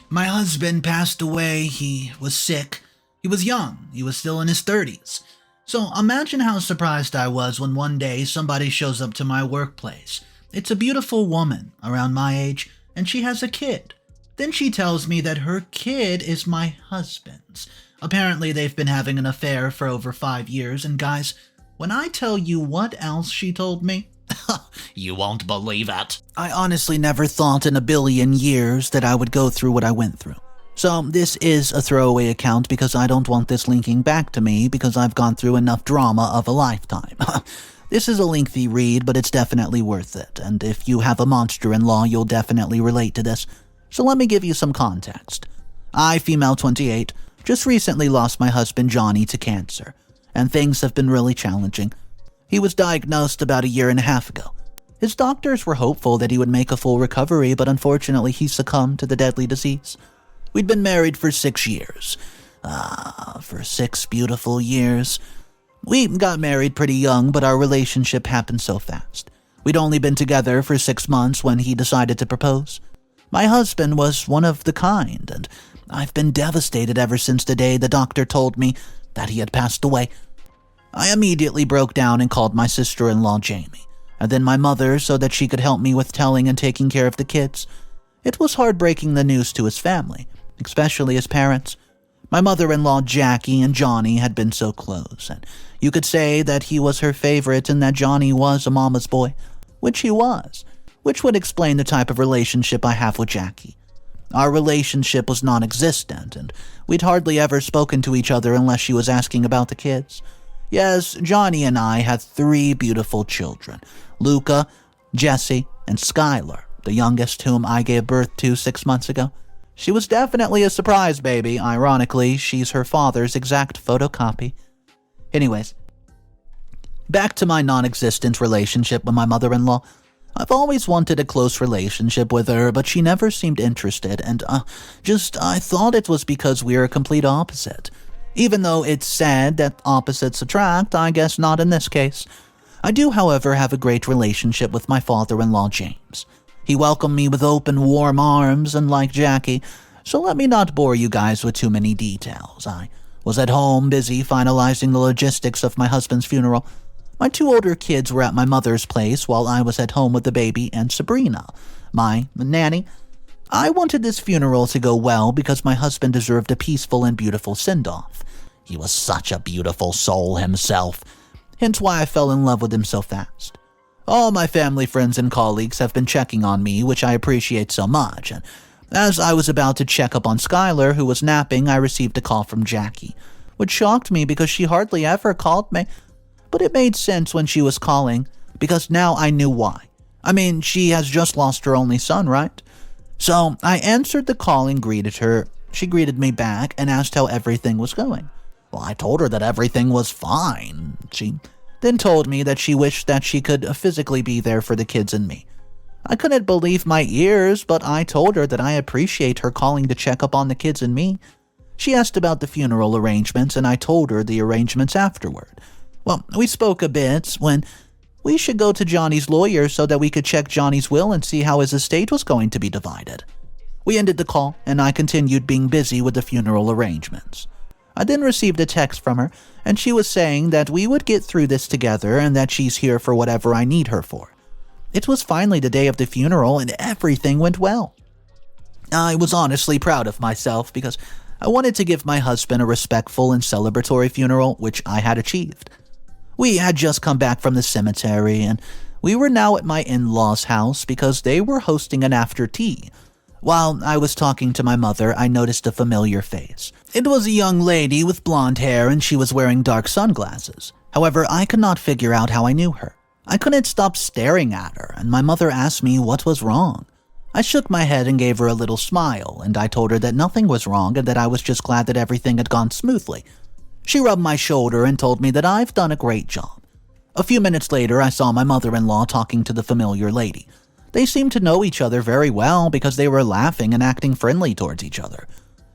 My husband passed away. He was sick. He was young. He was still in his 30s. So imagine how surprised I was when one day somebody shows up to my workplace. It's a beautiful woman around my age, and she has a kid. Then she tells me that her kid is my husband's. Apparently they've been having an affair for over 5 years, and guys, when I tell you what else she told me, you won't believe it. I honestly never thought in a billion years that I would go through what I went through. So this is a throwaway account because I don't want this linking back to me because I've gone through enough drama of a lifetime. This is a lengthy read, but it's definitely worth it, and if you have a monster-in-law, you'll definitely relate to this. So let me give you some context. I, female 28, just recently lost my husband Johnny to cancer, and things have been really challenging. He was diagnosed about a year and a half ago. His doctors were hopeful that he would make a full recovery, but unfortunately he succumbed to the deadly disease. We'd been married for 6 years. For 6 beautiful years. We got married pretty young, but our relationship happened so fast. We'd only been together for 6 months when he decided to propose. My husband was one of the kind, and I've been devastated ever since the day the doctor told me that he had passed away. I immediately broke down and called my sister-in-law Jamie, and then my mother so that she could help me with telling and taking care of the kids. It was hard breaking the news to his family, especially his parents. My mother-in-law Jackie and Johnny had been so close, and you could say that he was her favorite and that Johnny was a mama's boy, which he was, which would explain the type of relationship I have with Jackie. Our relationship was non-existent, and we'd hardly ever spoken to each other unless she was asking about the kids. Yes, Johnny and I had 3 beautiful children, Luca, Jesse, and Skylar, the youngest whom I gave birth to 6 months ago. She was definitely a surprise baby. Ironically, she's her father's exact photocopy. Anyways, back to my non-existent relationship with my mother-in-law. I've always wanted a close relationship with her, but she never seemed interested, and I thought it was because we are a complete opposite. Even though it's said that opposites attract, I guess not in this case. I do, however, have a great relationship with my father-in-law, James. He welcomed me with open, warm arms, unlike Jackie, so let me not bore you guys with too many details. I was at home, busy finalizing the logistics of my husband's funeral. My 2 older kids were at my mother's place while I was at home with the baby and Sabrina, my nanny. I wanted this funeral to go well because my husband deserved a peaceful and beautiful send-off. He was such a beautiful soul himself, hence why I fell in love with him so fast. All my family, friends, and colleagues have been checking on me, which I appreciate so much, and as I was about to check up on Skylar, who was napping, I received a call from Jackie, which shocked me because she hardly ever called me. But it made sense when she was calling, because now I knew why. I mean, she has just lost her only son, right? So I answered the call and greeted her. She greeted me back and asked how everything was going. Well, I told her that everything was fine. She then told me that she wished that she could physically be there for the kids and me. I couldn't believe my ears, but I told her that I appreciate her calling to check up on the kids and me. She asked about the funeral arrangements, and I told her the arrangements afterward. Well, we spoke a bit when we should go to Johnny's lawyer so that we could check Johnny's will and see how his estate was going to be divided. We ended the call, and I continued being busy with the funeral arrangements. I then received a text from her, and she was saying that we would get through this together and that she's here for whatever I need her for. It was finally the day of the funeral, and everything went well. I was honestly proud of myself because I wanted to give my husband a respectful and celebratory funeral, which I had achieved. We had just come back from the cemetery, and we were now at my in-laws' house because they were hosting an after-tea. While I was talking to my mother, I noticed a familiar face. It was a young lady with blonde hair, and she was wearing dark sunglasses. However, I could not figure out how I knew her. I couldn't stop staring at her, and my mother asked me what was wrong. I shook my head and gave her a little smile, and I told her that nothing was wrong and that I was just glad that everything had gone smoothly. She rubbed my shoulder and told me that I've done a great job. A few minutes later, I saw my mother-in-law talking to the familiar lady. They seemed to know each other very well because they were laughing and acting friendly towards each other.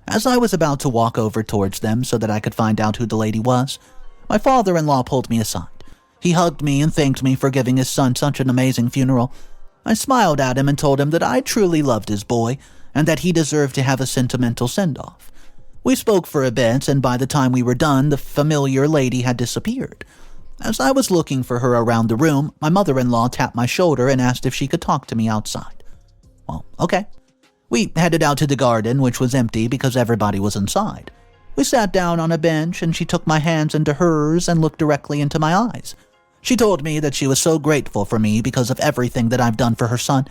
As I was about to walk over towards them so that I could find out who the lady was, my father-in-law pulled me aside. He hugged me and thanked me for giving his son such an amazing funeral. I smiled at him and told him that I truly loved his boy, and that he deserved to have a sentimental send-off. We spoke for a bit, and by the time we were done, the familiar lady had disappeared. As I was looking for her around the room, my mother-in-law tapped my shoulder and asked if she could talk to me outside. Well, okay. We headed out to the garden, which was empty because everybody was inside. We sat down on a bench, and she took my hands into hers and looked directly into my eyes. She told me that she was so grateful for me because of everything that I've done for her son.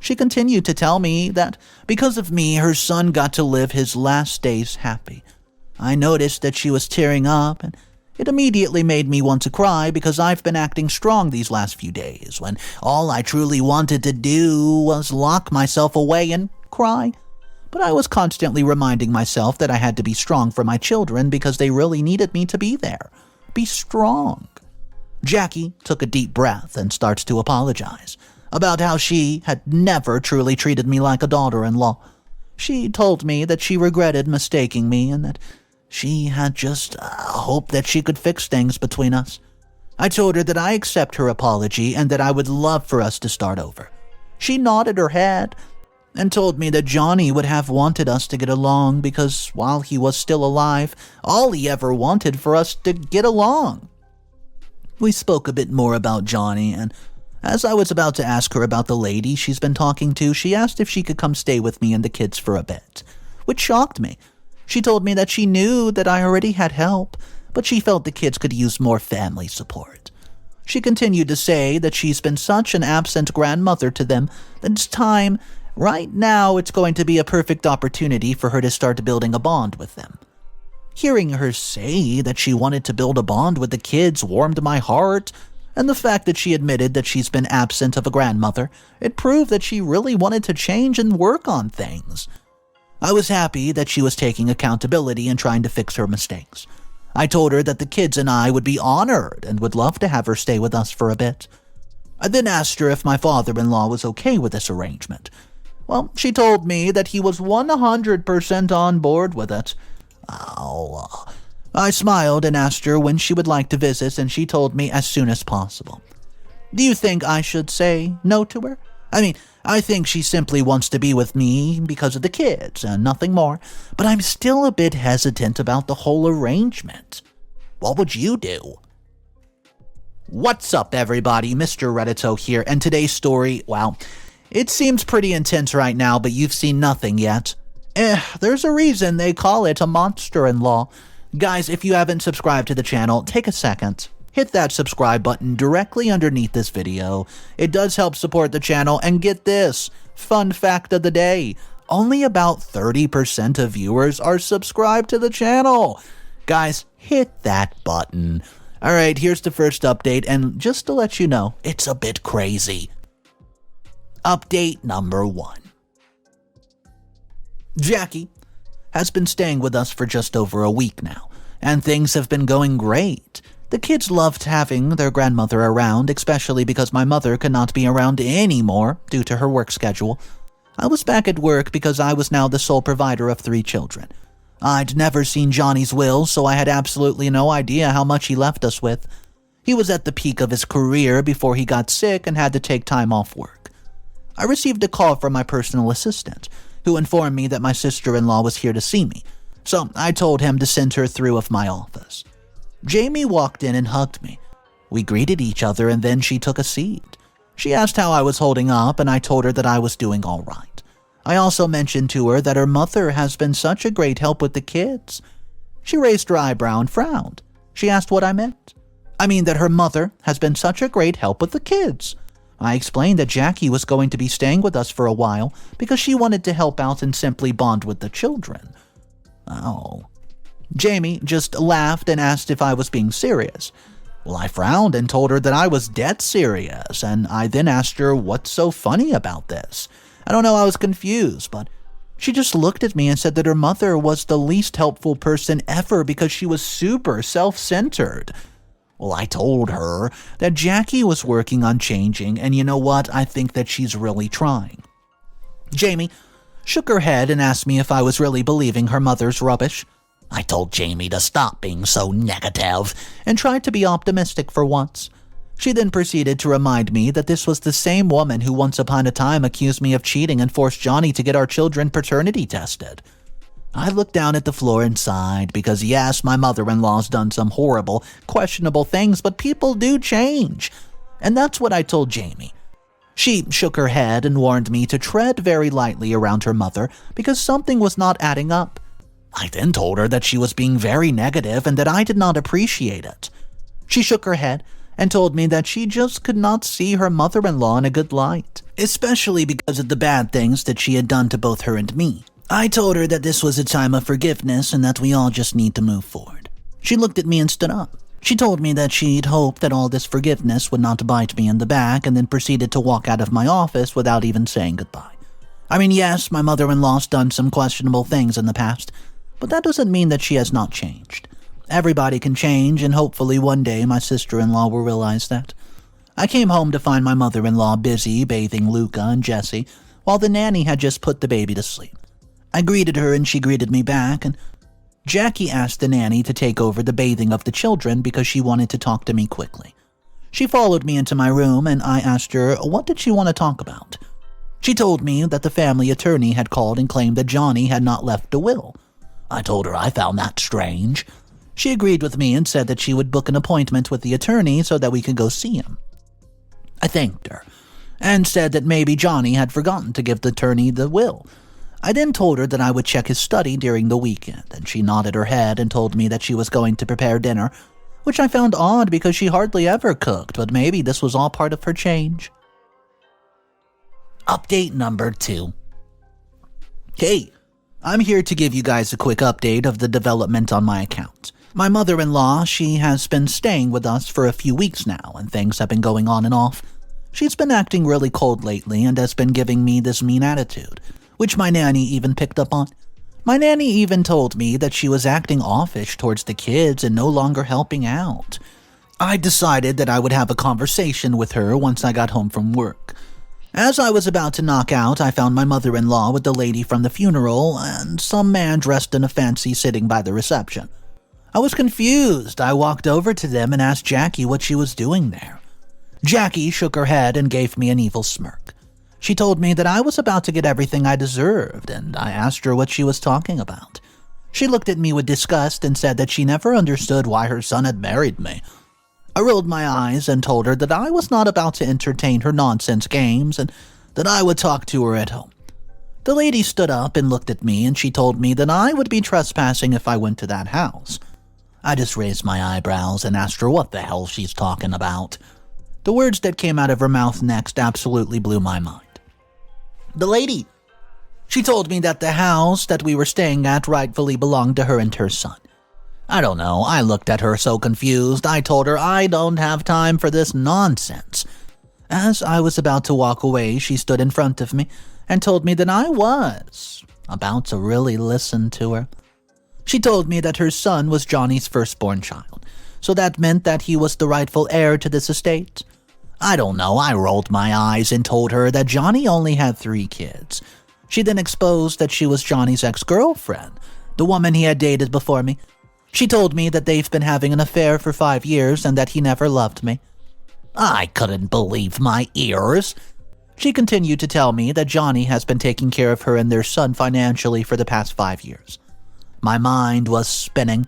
She continued to tell me that because of me, her son got to live his last days happy. I noticed that she was tearing up, and it immediately made me want to cry because I've been acting strong these last few days, when all I truly wanted to do was lock myself away and cry. But I was constantly reminding myself that I had to be strong for my children because they really needed me to be there. Be strong. Jackie took a deep breath and starts to apologize about how she had never truly treated me like a daughter-in-law. She told me that she regretted mistaking me and that she had just hoped that she could fix things between us. I told her that I accept her apology and that I would love for us to start over. She nodded her head and told me that Johnny would have wanted us to get along because while he was still alive, all he ever wanted for us to get along. We spoke a bit more about Johnny, and as I was about to ask her about the lady she's been talking to, she asked if she could come stay with me and the kids for a bit, which shocked me. She told me that she knew that I already had help, but she felt the kids could use more family support. She continued to say that she's been such an absent grandmother to them that it's time, right now it's going to be a perfect opportunity for her to start building a bond with them. Hearing her say that she wanted to build a bond with the kids warmed my heart, and the fact that she admitted that she's been absent of a grandmother, it proved that she really wanted to change and work on things. I was happy that she was taking accountability and trying to fix her mistakes. I told her that the kids and I would be honored and would love to have her stay with us for a bit. I then asked her if my father-in-law was okay with this arrangement. Well, she told me that he was 100% on board with it. I smiled and asked her when she would like to visit, and she told me as soon as possible. Do you think I should say no to her? I think she simply wants to be with me because of the kids and nothing more, but I'm still a bit hesitant about the whole arrangement. What would you do? What's up, everybody? Mr. Reddito here, and today's story, wow, it seems pretty intense right now, but you've seen nothing yet. There's a reason they call it a monster-in-law. Guys, if you haven't subscribed to the channel, take a second. Hit that subscribe button directly underneath this video. It does help support the channel, and get this, fun fact of the day, only about 30% of viewers are subscribed to the channel. Guys, hit that button. Alright, here's the first update, and just to let you know, it's a bit crazy. Update number 1. Jackie has been staying with us for just over a week now, and things have been going great. The kids loved having their grandmother around, especially because my mother could not be around anymore due to her work schedule. I was back at work because I was now the sole provider of 3 children. I'd never seen Johnny's will, so I had absolutely no idea how much he left us with. He was at the peak of his career before he got sick and had to take time off work. I received a call from my personal assistant, who informed me that my sister-in-law was here to see me, so I told him to send her through of my office. Jamie walked in and hugged me. We greeted each other, and then she took a seat. She asked how I was holding up, and I told her that I was doing all right. I also mentioned to her that her mother has been such a great help with the kids. She raised her eyebrow and frowned. She asked what I meant. I mean that her mother has been such a great help with the kids. I explained that Jackie was going to be staying with us for a while because she wanted to help out and simply bond with the children. Oh. Jamie just laughed and asked if I was being serious. Well, I frowned and told her that I was dead serious, and I then asked her what's so funny about this. I don't know, I was confused, but she just looked at me and said that her mother was the least helpful person ever because she was super self-centered. Well, I told her that Jackie was working on changing, and you know what? I think that she's really trying. Jamie shook her head and asked me if I was really believing her mother's rubbish. I told Jamie to stop being so negative and tried to be optimistic for once. She then proceeded to remind me that this was the same woman who once upon a time accused me of cheating and forced Johnny to get our children paternity tested. I looked down at the floor and sighed because yes, my mother-in-law's done some horrible, questionable things, but people do change. And that's what I told Jamie. She shook her head and warned me to tread very lightly around her mother because something was not adding up. I then told her that she was being very negative and that I did not appreciate it. She shook her head and told me that she just could not see her mother-in-law in a good light, especially because of the bad things that she had done to both her and me. I told her that this was a time of forgiveness and that we all just need to move forward. She looked at me and stood up. She told me that she'd hoped that all this forgiveness would not bite me in the back and then proceeded to walk out of my office without even saying goodbye. I mean, yes, my mother-in-law's done some questionable things in the past, but that doesn't mean that she has not changed. Everybody can change, and hopefully one day my sister-in-law will realize that. I came home to find my mother-in-law busy bathing Luca and Jessie, while the nanny had just put the baby to sleep. I greeted her and she greeted me back, and Jackie asked the nanny to take over the bathing of the children because she wanted to talk to me quickly. She followed me into my room and I asked her what did she want to talk about. She told me that the family attorney had called and claimed that Johnny had not left a will. I told her I found that strange. She agreed with me and said that she would book an appointment with the attorney so that we could go see him. I thanked her and said that maybe Johnny had forgotten to give the attorney the will. I then told her that I would check his study during the weekend, and she nodded her head and told me that she was going to prepare dinner, which I found odd because she hardly ever cooked, but maybe this was all part of her change. Update number 2. Hey, I'm here to give you guys a quick update of the development on my account. My mother-in-law, she has been staying with us for a few weeks now, and things have been going on and off. She's been acting really cold lately and has been giving me this mean attitude, which my nanny even picked up on. My nanny even told me that she was acting offish towards the kids and no longer helping out. I decided that I would have a conversation with her once I got home from work. As I was about to knock out, I found my mother-in-law with the lady from the funeral and some man dressed in a fancy sitting by the reception. I was confused. I walked over to them and asked Jackie what she was doing there. Jackie shook her head and gave me an evil smirk. She told me that I was about to get everything I deserved, and I asked her what she was talking about. She looked at me with disgust and said that she never understood why her son had married me. I rolled my eyes and told her that I was not about to entertain her nonsense games and that I would talk to her at home. The lady stood up and looked at me and she told me that I would be trespassing if I went to that house. I just raised my eyebrows and asked her what the hell she's talking about. The words that came out of her mouth next absolutely blew my mind. The lady, she told me that the house that we were staying at rightfully belonged to her and her son. I don't know, I looked at her so confused. I told her I don't have time for this nonsense. As I was about to walk away, she stood in front of me and told me that I was about to really listen to her. She told me that her son was Johnny's firstborn child, so that meant that he was the rightful heir to this estate. I don't know, I rolled my eyes and told her that Johnny only had 3 kids. She then exposed that she was Johnny's ex-girlfriend, the woman he had dated before me. She told me that they've been having an affair for 5 years and that he never loved me. I couldn't believe my ears. She continued to tell me that Johnny has been taking care of her and their son financially for the past 5 years. My mind was spinning.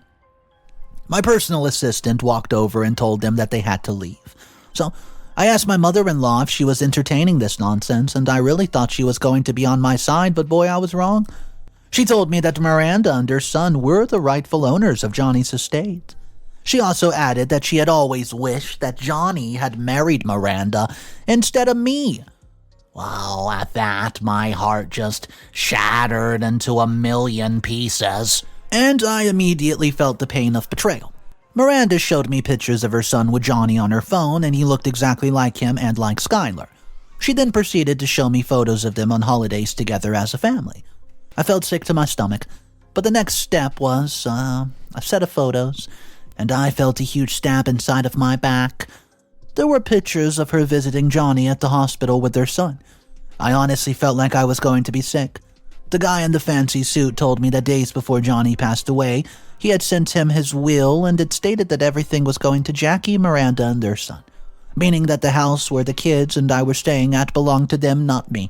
My personal assistant walked over and told them that they had to leave. So I asked my mother-in-law if she was entertaining this nonsense, and I really thought she was going to be on my side, but boy, I was wrong. She told me that Miranda and her son were the rightful owners of Johnny's estate. She also added that she had always wished that Johnny had married Miranda instead of me. Well, at that, my heart just shattered into a million pieces, and I immediately felt the pain of betrayal. Miranda showed me pictures of her son with Johnny on her phone, and he looked exactly like him and like Skylar. She then proceeded to show me photos of them on holidays together as a family. I felt sick to my stomach, but the next step was a set of photos, and I felt a huge stab inside of my back. There were pictures of her visiting Johnny at the hospital with their son. I honestly felt like I was going to be sick. The guy in the fancy suit told me that days before Johnny passed away, he had sent him his will and it stated that everything was going to Jackie, Miranda, and their son. meaning that the house where the kids and I were staying at belonged to them, not me.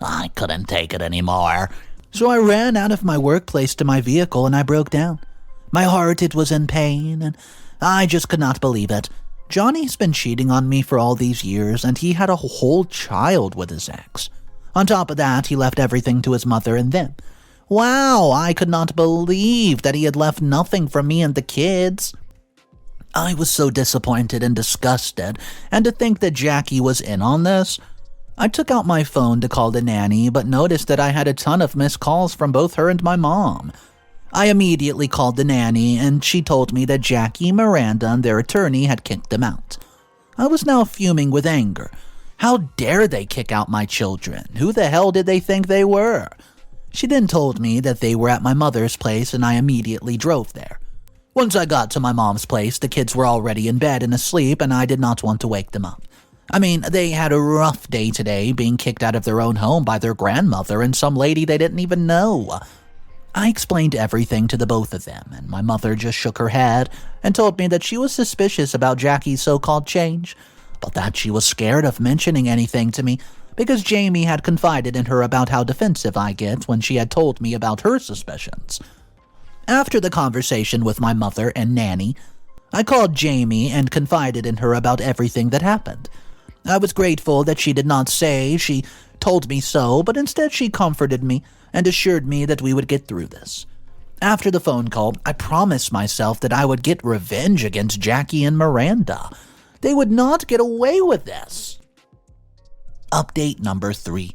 I couldn't take it anymore, so I ran out of my workplace to my vehicle and I broke down. My heart, it was in pain, and I just could not believe it. Johnny's been cheating on me for all these years, and he had a whole child with his ex. On top of that, he left everything to his mother and them. Wow, I could not believe that he had left nothing for me and the kids. I was so disappointed and disgusted, and to think that Jackie was in on this. I took out my phone to call the nanny, but noticed that I had a ton of missed calls from both her and my mom. I immediately called the nanny, and she told me that Jackie, Miranda, and their attorney had kicked them out. I was now fuming with anger. How dare they kick out my children? Who the hell did they think they were? She then told me that they were at my mother's place, and I immediately drove there. Once I got to my mom's place, the kids were already in bed and asleep, and I did not want to wake them up. I mean, they had a rough day today, being kicked out of their own home by their grandmother and some lady they didn't even know. I explained everything to the both of them, and my mother just shook her head and told me that she was suspicious about Jackie's so-called change, but that she was scared of mentioning anything to me because Jamie had confided in her about how defensive I get when she had told me about her suspicions. After the conversation with my mother and nanny, I called Jamie and confided in her about everything that happened. I was grateful that she did not say she told me so, but instead she comforted me and assured me that we would get through this. After the phone call, I promised myself that I would get revenge against Jackie and Miranda. They would not get away with this. Update number 3.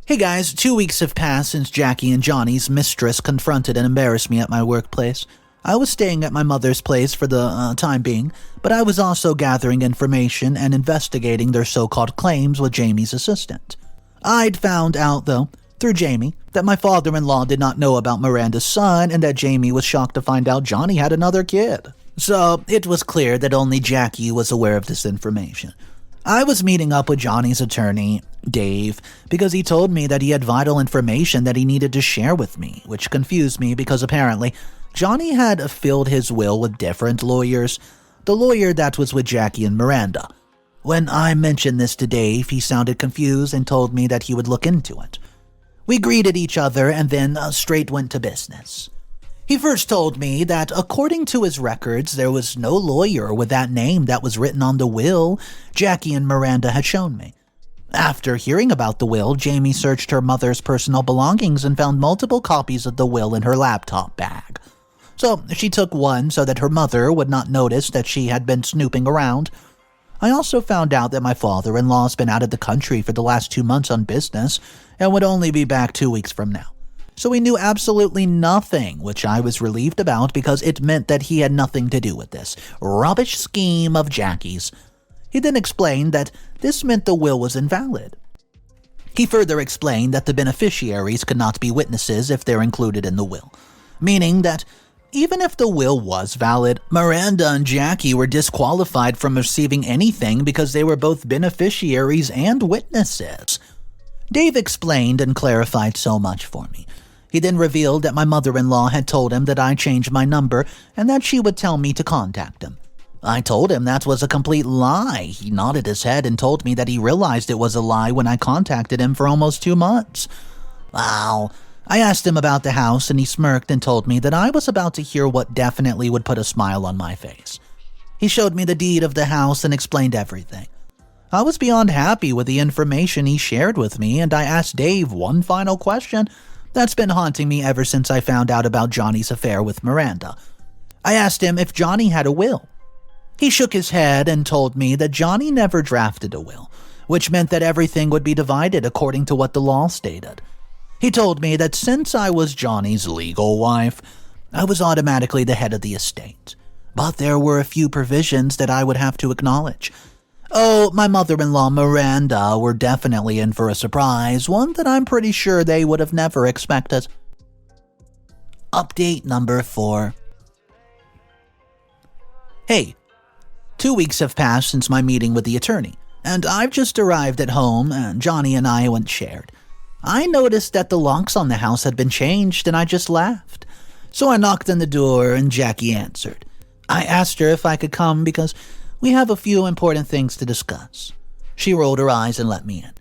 Hey guys, 2 weeks have passed since Jackie and Johnny's mistress confronted and embarrassed me at my workplace. I was staying at my mother's place for the time being, but I was also gathering information and investigating their so-called claims with Jamie's assistant. I'd found out, though, through Jamie, that my father-in-law did not know about Miranda's son and that Jamie was shocked to find out Johnny had another kid. So it was clear that only Jackie was aware of this information. I was meeting up with Johnny's attorney, Dave, because he told me that he had vital information that he needed to share with me, which confused me because apparently Johnny had filled his will with different lawyers, the lawyer that was with Jackie and Miranda. When I mentioned this to Dave, he sounded confused and told me that he would look into it. We greeted each other and then straight went to business. He first told me that according to his records, there was no lawyer with that name that was written on the will Jackie and Miranda had shown me. After hearing about the will, Jamie searched her mother's personal belongings and found multiple copies of the will in her laptop bag. So she took one so that her mother would not notice that she had been snooping around. I also found out that my father-in-law's been out of the country for the last 2 months on business and would only be back 2 weeks from now. So we knew absolutely nothing, which I was relieved about because it meant that he had nothing to do with this rubbish scheme of Jackie's. He then explained that this meant the will was invalid. He further explained that the beneficiaries could not be witnesses if they're included in the will, meaning that even if the will was valid, Miranda and Jackie were disqualified from receiving anything because they were both beneficiaries and witnesses. Dave explained and clarified so much for me. He then revealed that my mother-in-law had told him that I changed my number and that she would tell me to contact him. I told him that was a complete lie. He nodded his head and told me that he realized it was a lie when I contacted him for almost 2 months. Wow. I asked him about the house and he smirked and told me that I was about to hear what definitely would put a smile on my face. He showed me the deed of the house and explained everything. I was beyond happy with the information he shared with me, and I asked Dave one final question that's been haunting me ever since I found out about Johnny's affair with Miranda. I asked him if Johnny had a will. He shook his head and told me that Johnny never drafted a will, which meant that everything would be divided according to what the law stated. He told me that since I was Johnny's legal wife, I was automatically the head of the estate. But there were a few provisions that I would have to acknowledge. Oh, my mother-in-law Miranda were definitely in for a surprise, one that I'm pretty sure they would have never expected. Update number 4. Hey, 2 weeks have passed since my meeting with the attorney, and I've just arrived at home, and Johnny and I went shared. I noticed that the locks on the house had been changed, and I just laughed. So I knocked on the door, and Jackie answered. I asked her if I could come because We have a few important things to discuss." She rolled her eyes and let me in.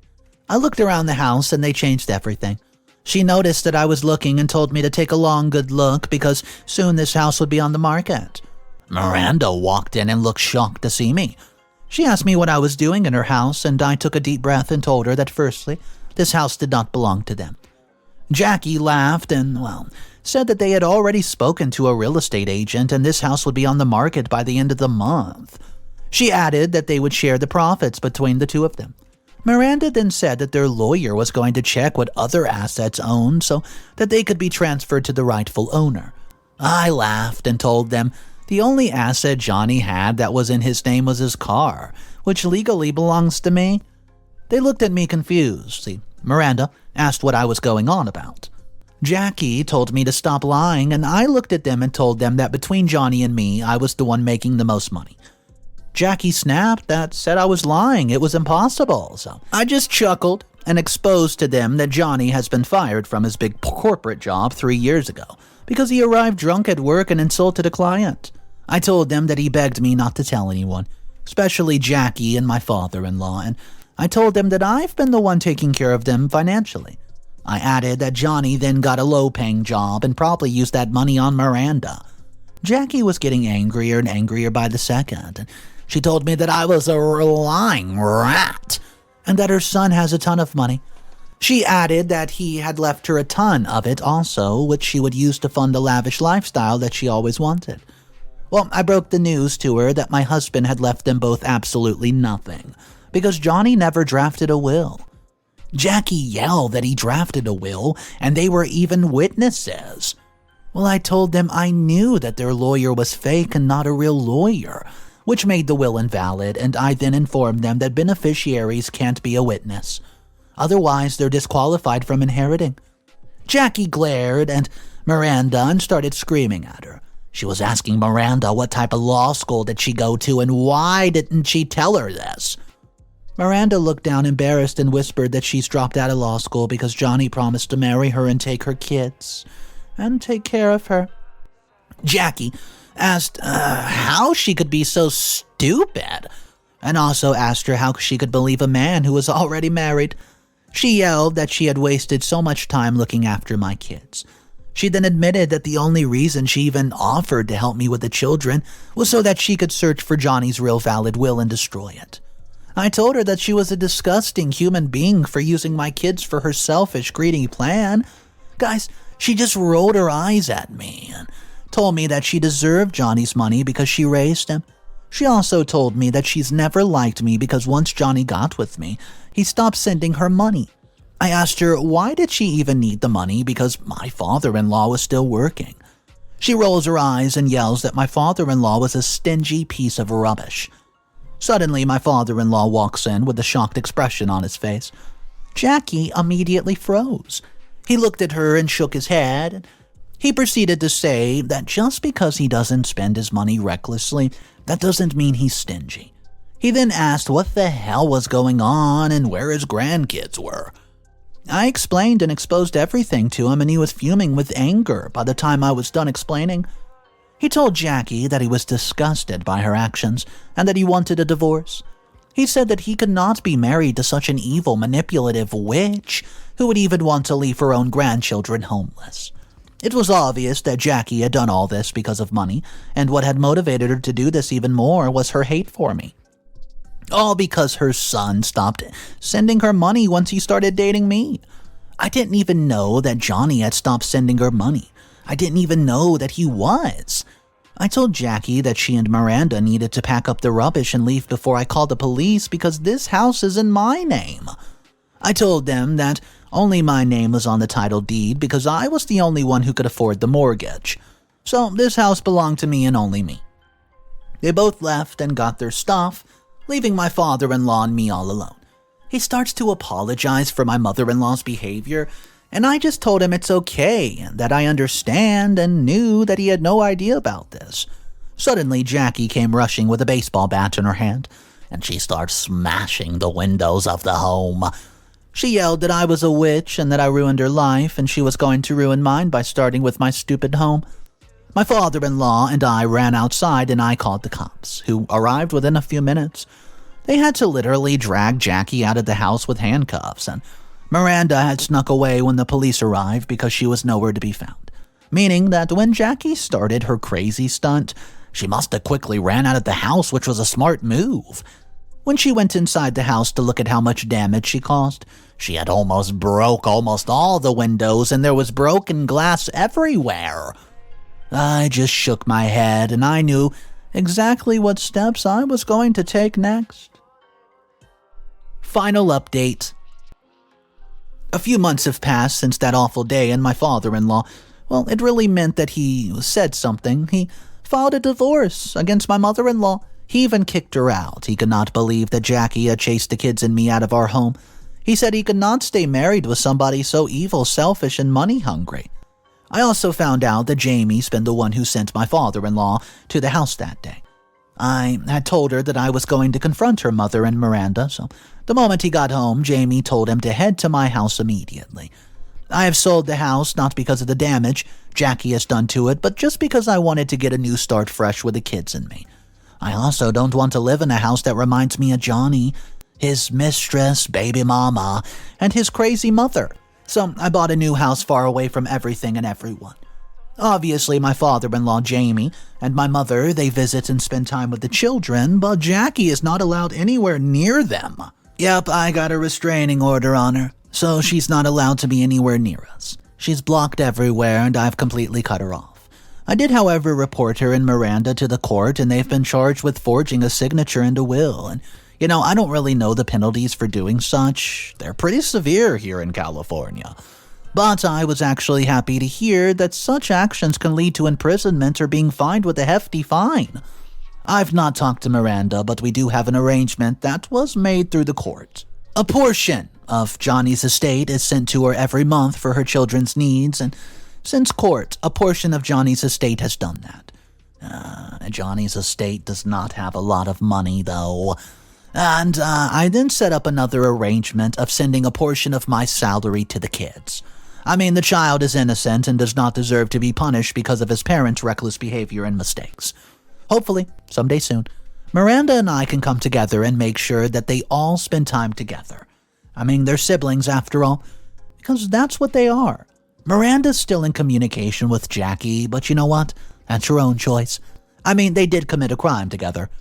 I looked around the house and they changed everything. She noticed that I was looking and told me to take a long, good look because soon this house would be on the market. Miranda walked in and looked shocked to see me. She asked me what I was doing in her house, and I took a deep breath and told her that firstly, this house did not belong to them. Jackie laughed and, said that they had already spoken to a real estate agent and this house would be on the market by the end of the month. She added that they would share the profits between the two of them. Miranda then said that their lawyer was going to check what other assets owned so that they could be transferred to the rightful owner. I laughed and told them the only asset Johnny had that was in his name was his car, which legally belongs to me. They looked at me confused. See, Miranda asked what I was going on about. Jackie told me to stop lying, and I looked at them and told them that between Johnny and me, I was the one making the most money. Jackie snapped that said I was lying. It was impossible. So I just chuckled and exposed to them that Johnny has been fired from his big corporate job 3 years ago because he arrived drunk at work and insulted a client. I told them that he begged me not to tell anyone, especially Jackie and my father-in-law, and I told them that I've been the one taking care of them financially. I added that Johnny then got a low-paying job and probably used that money on Miranda. Jackie was getting angrier and angrier by the second, and she told me that I was a lying rat and that her son has a ton of money. She added that he had left her a ton of it also, which she would use to fund a lavish lifestyle that she always wanted. Well, I broke the news to her that my husband had left them both absolutely nothing because Johnny never drafted a will. Jackie yelled that he drafted a will and they were even witnesses. Well, I told them I knew that their lawyer was fake and not a real lawyer, which made the will invalid, and I then informed them that beneficiaries can't be a witness. Otherwise, they're disqualified from inheriting. Jackie glared at Miranda and started screaming at her. She was asking Miranda what type of law school did she go to and why didn't she tell her this. Miranda looked down embarrassed and whispered that she's dropped out of law school because Johnny promised to marry her and take her kids and take care of her. Jackie asked how she could be so stupid, and also asked her how she could believe a man who was already married. She yelled that she had wasted so much time looking after my kids. She then admitted that the only reason she even offered to help me with the children was so that she could search for Johnny's real valid will and destroy it. I told her that she was a disgusting human being for using my kids for her selfish, greedy plan. Guys, she just rolled her eyes at me and told me that she deserved Johnny's money because she raised him. She also told me that she's never liked me because once Johnny got with me, he stopped sending her money. I asked her why did she even need the money because my father-in-law was still working. She rolls her eyes and yells that my father-in-law was a stingy piece of rubbish. Suddenly, my father-in-law walks in with a shocked expression on his face. Jackie immediately froze. He looked at her and shook his head. He proceeded to say that just because he doesn't spend his money recklessly, that doesn't mean he's stingy. He then asked what the hell was going on and where his grandkids were. I explained and exposed everything to him, and he was fuming with anger by the time I was done explaining. He told Jackie that he was disgusted by her actions and that he wanted a divorce. He said that he could not be married to such an evil, manipulative witch who would even want to leave her own grandchildren homeless. It was obvious that Jackie had done all this because of money, and what had motivated her to do this even more was her hate for me. All because her son stopped sending her money once he started dating me. I didn't even know that Johnny had stopped sending her money. I didn't even know that he was. I told Jackie that she and Miranda needed to pack up the rubbish and leave before I called the police because this house is in my name. I told them that only my name was on the title deed because I was the only one who could afford the mortgage. So this house belonged to me and only me. They both left and got their stuff, leaving my father-in-law and me all alone. He starts to apologize for my mother-in-law's behavior, and I just told him it's okay, and that I understand and knew that he had no idea about this. Suddenly, Jackie came rushing with a baseball bat in her hand, and she starts smashing the windows of the home. She yelled that I was a witch and that I ruined her life, and she was going to ruin mine by starting with my stupid home. My father-in-law and I ran outside and I called the cops, who arrived within a few minutes. They had to literally drag Jackie out of the house with handcuffs, and Miranda had snuck away when the police arrived because she was nowhere to be found. Meaning that when Jackie started her crazy stunt, she must have quickly ran out of the house, which was a smart move. When she went inside the house to look at how much damage she caused, she had almost broke almost all the windows and there was broken glass everywhere. I just shook my head and I knew exactly what steps I was going to take next. Final update. A few months have passed since that awful day, and my father-in-law, well, it really meant that he said something. He filed a divorce against my mother-in-law. He even kicked her out. He could not believe that Jackie had chased the kids and me out of our home. He said he could not stay married with somebody so evil, selfish, and money-hungry. I also found out that Jamie's been the one who sent my father-in-law to the house that day. I had told her that I was going to confront her mother and Miranda, so the moment he got home, Jamie told him to head to my house immediately. I have sold the house not because of the damage Jackie has done to it, but just because I wanted to get a new start fresh with the kids and me. I also don't want to live in a house that reminds me of Johnny, his mistress, baby mama, and his crazy mother. So I bought a new house far away from everything and everyone. Obviously, my father-in-law, Jamie, and my mother, they visit and spend time with the children, but Jackie is not allowed anywhere near them. Yep, I got a restraining order on her, so she's not allowed to be anywhere near us. She's blocked everywhere, and I've completely cut her off. I did, however, report her and Miranda to the court, and they've been charged with forging a signature and a will, and I don't really know the penalties for doing such. They're pretty severe here in California. But I was actually happy to hear that such actions can lead to imprisonment or being fined with a hefty fine. I've not talked to Miranda, but we do have an arrangement that was made through the court. A portion of Johnny's estate is sent to her every month for her children's needs, and since court, a portion of Johnny's estate has done that. Johnny's estate does not have a lot of money, though. And I then set up another arrangement of sending a portion of my salary to the kids. I mean, the child is innocent and does not deserve to be punished because of his parents' reckless behavior and mistakes. Hopefully, someday soon, Miranda and I can come together and make sure that they all spend time together. I mean, they're siblings after all, because that's what they are. Miranda's still in communication with Jackie, but you know what? That's her own choice. I mean, they did commit a crime together.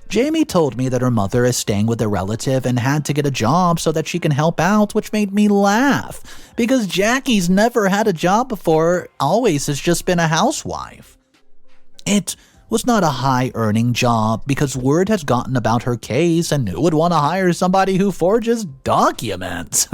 Jamie told me that her mother is staying with a relative and had to get a job so that she can help out, which made me laugh, because Jackie's never had a job before, always has just been a housewife. It was not a high-earning job because word has gotten about her case and who would want to hire somebody who forges documents?